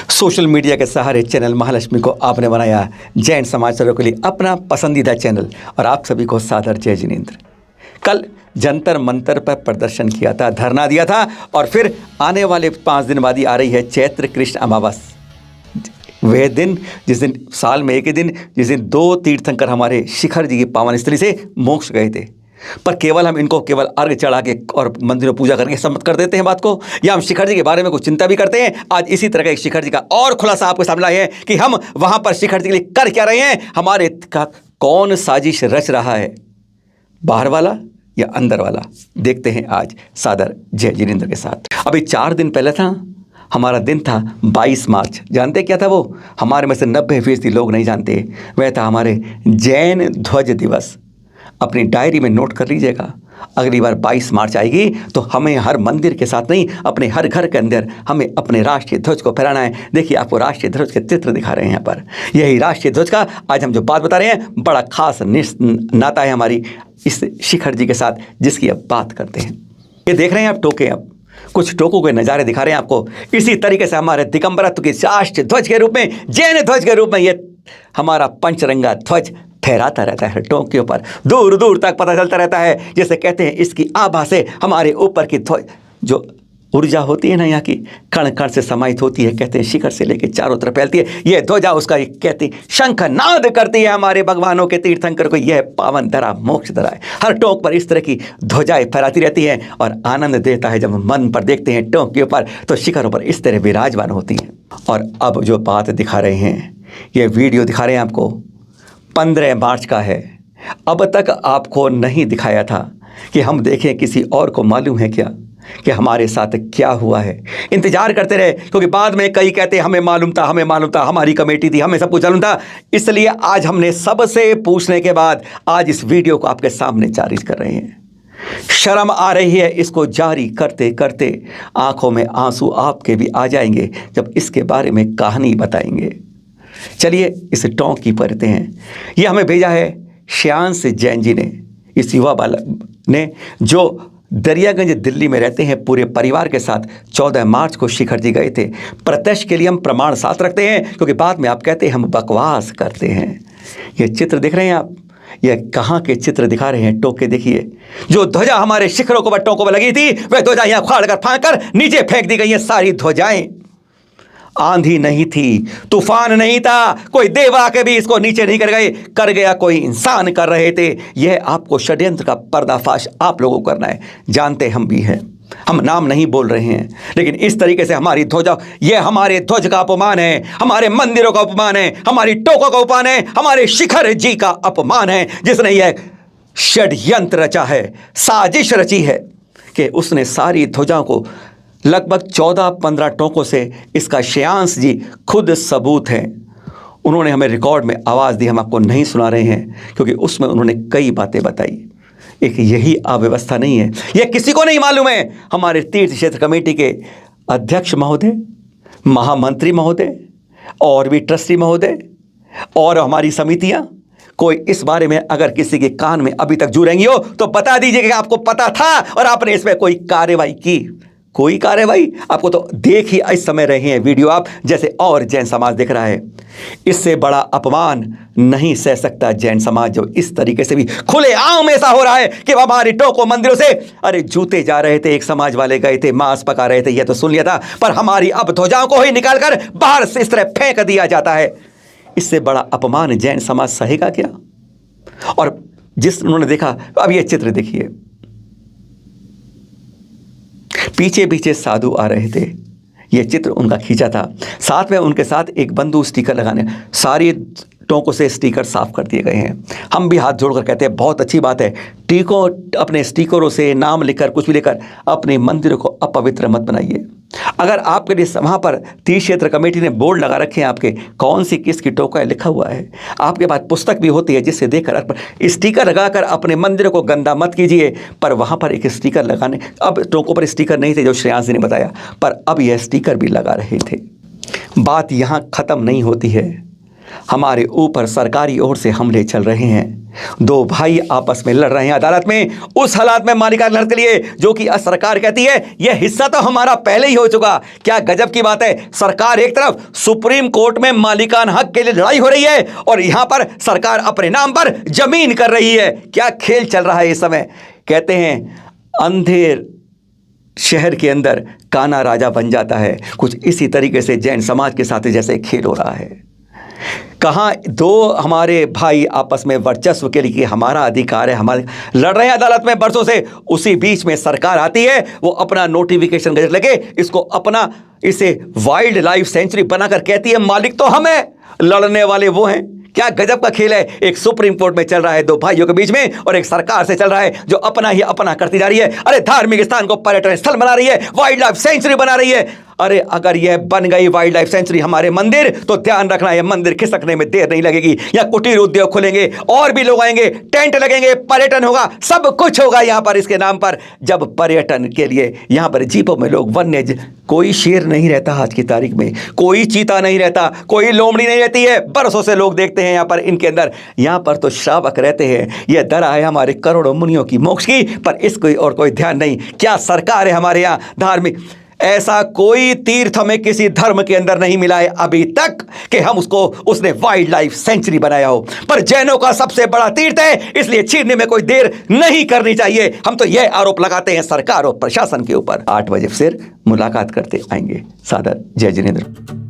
Social media के सहारे channel Mahalakshmi को आपने बनाया जैन समाचारों के लिए अपना पसंदीदा चैनल और आप सभी को सादर जय जिनेंद्र। कल जंतर मंतर पर प्रदर्शन किया था, धरना दिया था और फिर आने वाले 5 दिन बाद ही आ रही है चैत्र कृष्ण अमावस, वह दिन जिस दिन साल में एक ही दिन जिस दिन 2 तीर्थंकर हमारे शिखर जी की पावन स्थली से मोक्ष गए थे। पर केवल हम इनको केवल अर्घ चढ़ा के और मंदिरों पूजा करके सम्मत कर देते हैं बात को, या हम शिखर जी के बारे में कुछ चिंता भी करते हैं। आज इसी तरह का एक शिखर जी का और खुलासा आपके सामने आया है कि हम वहां पर शिखर जी के लिए कर क्या रहे हैं, हमारे का कौन साजिश रच रहा है, बाहर वाला या अंदर वाला। देखते हैं आज सादर जय जिनेंद्र के साथ। अभी 4 दिन पहले था हमारा दिन था 22 मार्च। जानते क्या था वो? हमारे में से 90% लोग नहीं जानते, वह था हमारे जैन ध्वज दिवस। अपनी डायरी में नोट कर लीजिएगा, अगली बार 22 मार्च आएगी तो हमें हर मंदिर के साथ नहीं, अपने हर घर के अंदर हमें अपने राष्ट्रीय ध्वज को फहराना है। देखिए आपको राष्ट्रीय ध्वज के चित्र दिखा रहे हैं यहाँ पर। यही राष्ट्रीय ध्वज का आज हम जो बात बता रहे हैं, बड़ा खास नाता है हमारी इस शिखर जी के साथ, जिसकी अब बात करते हैं। ये देख रहे हैं आप टोके, अब कुछ टोकों के नज़ारे दिखा रहे हैं आपको। इसी तरीके से हमारे दिगंबरत्व के राष्ट्रीय ध्वज के रूप में, जैन ध्वज के रूप में ये हमारा पंचरंगा ध्वज फहराता रहता है टोंक के ऊपर, दूर दूर तक पता चलता रहता है। जैसे कहते हैं इसकी आभा से हमारे ऊपर की जो ऊर्जा होती है ना, यहाँ की कण कण से समाहित होती है। कहते हैं शिखर से लेके चारों तरफ फैलती है यह ध्वजा, उसका कहते शंख नाद करती है हमारे भगवानों के तीर्थंकर को। यह पावन धरा मोक्ष धरा है। हर टोंक पर इस तरह की ध्वजाएं फहराती रहती हैं और आनंद देता है जब मन पर देखते हैं टोंक के ऊपर तो शिखरों पर इस तरह विराजमान होती हैं। और अब जो बात दिखा रहे हैं, ये वीडियो दिखा रहे हैं आपको, 15 मार्च का है। अब तक आपको नहीं दिखाया था कि हम देखें, किसी और को मालूम है क्या कि हमारे साथ क्या हुआ है? इंतजार करते रहे, क्योंकि बाद में कई कहते हमें मालूम था, हमें मालूम था, हमारी कमेटी थी, हमें सब कुछ मालूम था। इसलिए आज हमने सबसे पूछने के बाद आज इस वीडियो को आपके सामने जारी कर रहे हैं। शर्म आ रही है इसको जारी करते करते, आंखों में आंसू आपके भी आ जाएंगे जब इसके बारे में कहानी बताएंगे। चलिए इस टोंक की पढ़ते हैं। यह हमें भेजा है श्यांश जैन जी ने, इस युवा बालक ने, जो दरियागंज दिल्ली में रहते हैं। पूरे परिवार के साथ 14 मार्च को शिखर जी गए थे। प्रत्यक्ष के लिए हम प्रमाण साथ रखते हैं, क्योंकि बाद में आप कहते हैं हम बकवास करते हैं। ये चित्र देख रहे हैं आप, यह कहाँ के चित्र दिखा रहे हैं? टोके देखिए, जो ध्वजा हमारे शिखरों को टोकों पर लगी थी वह ध्वजा यहाँ फाड़ कर फाड़ कर नीचे फेंक दी गई है सारी ध्वजाएं। आंधी नहीं थी, तूफान नहीं था, कोई देव आके भी इसको नीचे नहीं कर गया, कोई इंसान कर रहे थे। यह आपको षड्यंत्र का पर्दाफाश आप लोगों को करना है। जानते हम भी हैं, हम नाम नहीं बोल रहे हैं, लेकिन इस तरीके से हमारी ध्वजा, यह हमारे ध्वज का अपमान है, हमारे मंदिरों का अपमान है, हमारी टोकों का अपमान है, हमारे शिखर जी का अपमान है, जिसने यह षड्यंत्र रचा है, साजिश रची है कि उसने सारी ध्वजाओं को लगभग 14-15 टोकों से, इसका श्यांश जी खुद सबूत हैं। उन्होंने हमें रिकॉर्ड में आवाज़ दी, हम आपको नहीं सुना रहे हैं क्योंकि उसमें उन्होंने कई बातें बताई। एक यही अव्यवस्था नहीं है, यह किसी को नहीं मालूम है। हमारे तीर्थ क्षेत्र कमेटी के अध्यक्ष महोदय, महामंत्री महोदय और भी ट्रस्टी महोदय और हमारी समितियाँ, कोई इस बारे में अगर किसी के कान में अभी तक जू रहेंगी हो तो बता दीजिए कि आपको पता था और आपने इसमें कोई कार्रवाई की। कोई कार्रवाई आपको तो देख ही इस समय रहे हैं वीडियो आप, जैसे और जैन समाज देख रहा है। इससे बड़ा अपमान नहीं सह सकता जैन समाज, जो इस तरीके से भी खुलेआम ऐसा हो रहा है कि हमारे टोको मंदिरों से अरे जूते जा रहे थे, एक समाज वाले गए थे, मांस पका रहे थे, यह तो सुन लिया था, पर हमारी अब ध्वजाओं को ही निकालकर बाहर से इस तरह फेंक दिया जाता है। इससे बड़ा अपमान जैन समाज सहेगा क्या? और जिस उन्होंने देखा, अब यह चित्र देखिए, पीछे पीछे साधु आ रहे थे, यह चित्र उनका खींचा था। साथ में उनके साथ एक बंधु स्टिकर लगाने, सारी टोकों से स्टिकर साफ कर दिए गए हैं। हम भी हाथ जोड़कर कहते हैं बहुत अच्छी बात है, टीकों अपने स्टिकरों से नाम लिखकर कुछ भी लेकर अपने मंदिरों को अपवित्र मत बनाइए। अगर आपके लिए वहाँ पर तीर्थ क्षेत्र कमेटी ने बोर्ड लगा रखे हैं, आपके कौन सी किसकी टोका है लिखा हुआ है, आपके पास पुस्तक भी होती है जिससे देखकर स्टिकर लगाकर अपने मंदिर को गंदा मत कीजिए। पर वहाँ पर एक स्टिकर लगाने, अब टोकों पर स्टिकर नहीं थे जो श्रेयांश जी ने बताया, पर अब यह स्टिकर भी लगा रहे थे। बात यहाँ ख़त्म नहीं होती है। हमारे ऊपर सरकारी ओर से हमले चल रहे हैं। दो भाई आपस में लड़ रहे हैं अदालत में, उस हालात में मालिकाना हक के लिए, जो कि सरकार कहती है यह हिस्सा तो हमारा पहले ही हो चुका। क्या गजब की बात है। सरकार एक तरफ सुप्रीम कोर्ट में मालिकाना हक के लिए लड़ाई हो रही है और यहां पर सरकार अपने नाम पर जमीन कर रही है। क्या खेल चल रहा है इस समय। कहते हैं अंधेर शहर के अंदर काना राजा बन जाता है। कुछ इसी तरीके से जैन समाज के साथ जैसे खेल हो रहा है। कहाँ दो हमारे भाई आपस में वर्चस्व के लिए हमारा अधिकार है, हमारे लड़ रहे हैं अदालत में बरसों से। उसी बीच में सरकार आती है, वो अपना नोटिफिकेशन गजट लेके इसको अपना इसे वाइल्ड लाइफ सेंचुरी बनाकर कहती है मालिक तो हम हैं, लड़ने वाले वो हैं। क्या गजब का खेल है। एक सुप्रीम कोर्ट में चल रहा है दो भाइयों के बीच में, और एक सरकार से चल रहा है जो अपना ही अपना करती जा रही है। अरे धार्मिक स्थान को पर्यटन स्थल बना रही है, वाइल्ड लाइफ सेंचुरी बना रही है। अरे अगर यह बन गई वाइल्ड लाइफ सेंचुरी हमारे मंदिर, तो ध्यान रखना यह मंदिर खिसकने में देर नहीं लगेगी। या कुटीर उद्योग खुलेंगे और भी लोग आएंगे, टेंट लगेंगे, पर्यटन होगा, सब कुछ होगा यहां पर इसके नाम पर। जब पर्यटन के लिए यहां पर जीपों में लोग वन्य, कोई शेर नहीं रहता आज की तारीख में, कोई चीता नहीं रहता, कोई लोमड़ी नहीं रहती है। बरसों से लोग देखते हैं यहां पर इनके अंदर, यहां पर तो श्रावक रहते हैं। यह दरा है हमारे करोड़ों मुनियों की मोक्ष की, पर इसको और कोई ध्यान नहीं। क्या सरकार है हमारे यहाँ धार्मिक। ऐसा कोई तीर्थ हमें किसी धर्म के अंदर नहीं मिला है अभी तक कि हम उसने वाइल्ड लाइफ सेंचुरी बनाया हो। पर जैनों का सबसे बड़ा तीर्थ है, इसलिए छीनने में कोई देर नहीं करनी चाहिए। हम तो यह आरोप लगाते हैं सरकार और प्रशासन के ऊपर। 8 बजे फिर मुलाकात करते आएंगे। सादर जय जिनेंद्र।